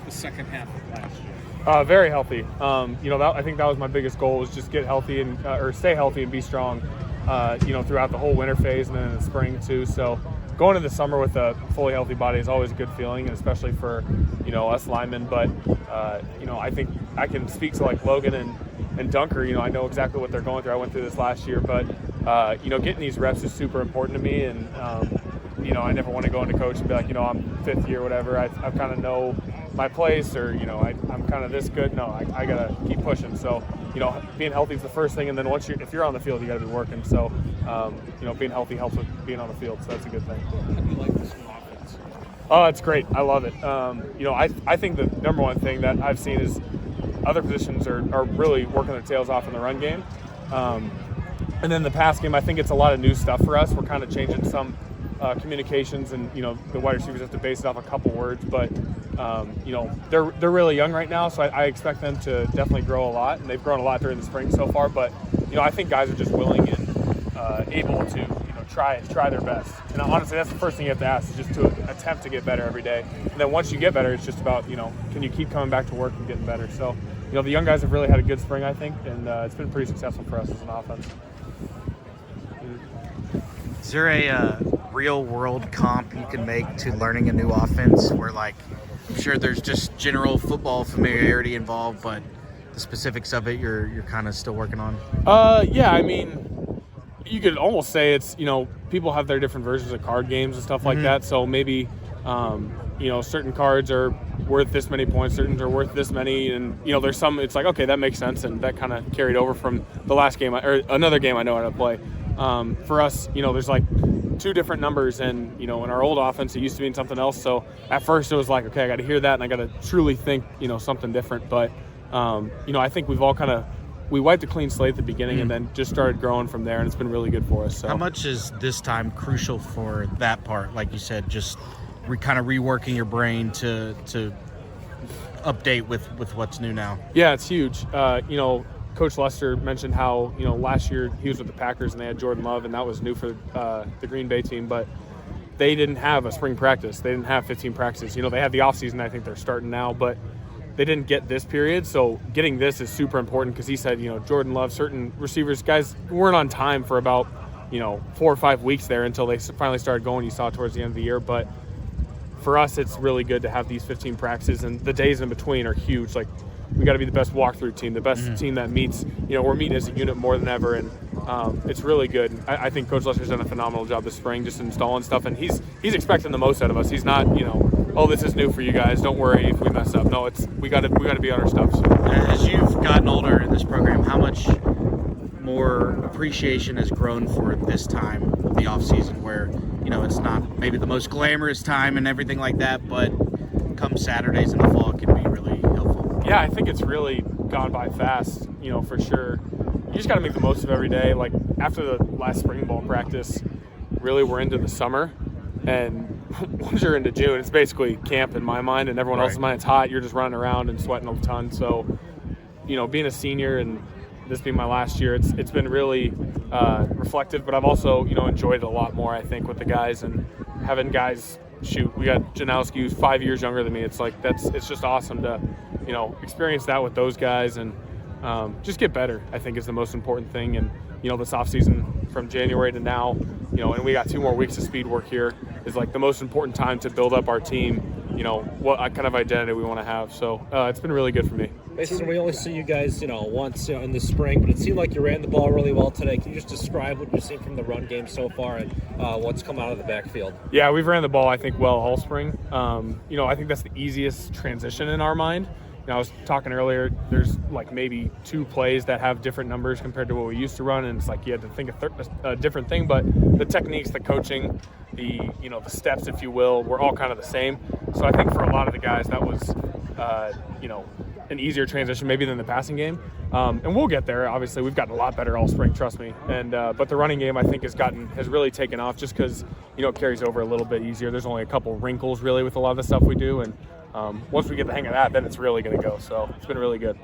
the second half of last year? Very healthy. I think that was my biggest goal, was just get healthy and or stay healthy and be strong. Throughout the whole winter phase and then in the spring too. So going into the summer with a fully healthy body is always a good feeling, and especially for us linemen. But I think I can speak to like Logan and Dunker. I know exactly what they're going through. I went through this last year, but getting these reps is super important to me, and I never want to go into coach and be like, I'm fifth year, whatever. I kind of know my place, or I'm kind of this good. No, I gotta keep pushing. So being healthy is the first thing, and then if you're on the field, you gotta be working. So being healthy helps with being on the field, so that's a good thing. How do you like this new offense? Oh, it's great. I love it. I think the number one thing that I've seen is other positions are really working their tails off in the run game. And then the pass game, I think it's a lot of new stuff for us. We're kind of changing some communications, and the wide receivers have to base it off a couple words, but they're really young right now, so I expect them to definitely grow a lot, and they've grown a lot during the spring so far. But I think guys are just willing and able to try their best. And honestly, that's the first thing you have to ask, is just to attempt to get better every day. And then once you get better, it's just about can you keep coming back to work and getting better. So the young guys have really had a good spring, I think, and it's been pretty successful for us as an offense. Is there a real world comp you can make to learning a new offense where, like, I'm sure there's just general football familiarity involved, but the specifics of it you're kind of still working on? Yeah, I mean, you could almost say it's, people have their different versions of card games and stuff like that. So maybe, certain cards are worth this many points, certain are worth this many. And, there's some, it's like, okay, that makes sense. And that kind of carried over from the last game or another game I know how to play. For us, there's like two different numbers, and in our old offense it used to mean something else. So at first it was like, okay, I got to hear that and I got to truly think something different. But I think we've all we wiped a clean slate at the beginning and then just started growing from there, and it's been really good for us. So how much is this time crucial for that part, like you said, just kind of reworking your brain to update with what's new now? Yeah, it's huge. Coach Lester mentioned how, last year he was with the Packers and they had Jordan Love, and that was new for the Green Bay team, but they didn't have a spring practice. They didn't have 15 practices. They had the offseason. I think they're starting now, but they didn't get this period. So getting this is super important, because he said, Jordan Love, certain receivers, guys weren't on time for about, 4 or 5 weeks there until they finally started going. You saw towards the end of the year. But for us, it's really good to have these 15 practices, and the days in between are huge. Like, we got to be the best walkthrough team, the best team that meets. We're meeting as a unit more than ever, and it's really good. I think Coach Lester's done a phenomenal job this spring, just installing stuff, and he's expecting the most out of us. He's not, oh, this is new for you guys, don't worry if we mess up. No, we got to be on our stuff. So. As you've gotten older in this program, how much more appreciation has grown for this time of the off season, where it's not maybe the most glamorous time and everything like that, but come Saturdays in the fall, it can be really helpful? Yeah, I think it's really gone by fast, for sure. You just got to make the most of every day. Like, after the last spring ball practice, really we're into the summer, and once you're into June, it's basically camp in my mind, and everyone else's mind. It's hot. You're just running around and sweating a ton. So, being a senior and this being my last year, it's been really reflective, but I've also, enjoyed it a lot more, I think, with the guys, and having guys shoot. We got Janowski, who's 5 years younger than me. It's like, it's just awesome to, experience that with those guys, and just get better, I think, is the most important thing. And, this offseason from January to now, and we got 2 more weeks of speed work here, is like the most important time to build up our team, what kind of identity we want to have. So it's been really good for me. Mason, we only see you guys, once in the spring, but it seemed like you ran the ball really well today. Can you just describe what you've seen from the run game so far, and what's come out of the backfield? Yeah, we've ran the ball, I think, well all spring. I think that's the easiest transition in our mind. I was talking earlier, there's like maybe 2 plays that have different numbers compared to what we used to run, and it's like you had to think a different thing, but the techniques, the coaching, the steps, if you will, were all kind of the same. So I think for a lot of the guys that was, an easier transition maybe than the passing game. And we'll get there. Obviously, we've gotten a lot better all spring, trust me. And but the running game, I think, has really taken off, just because, it carries over a little bit easier. There's only a couple wrinkles really with a lot of the stuff we do, and once we get the hang of that, then it's really going to go. So it's been really good.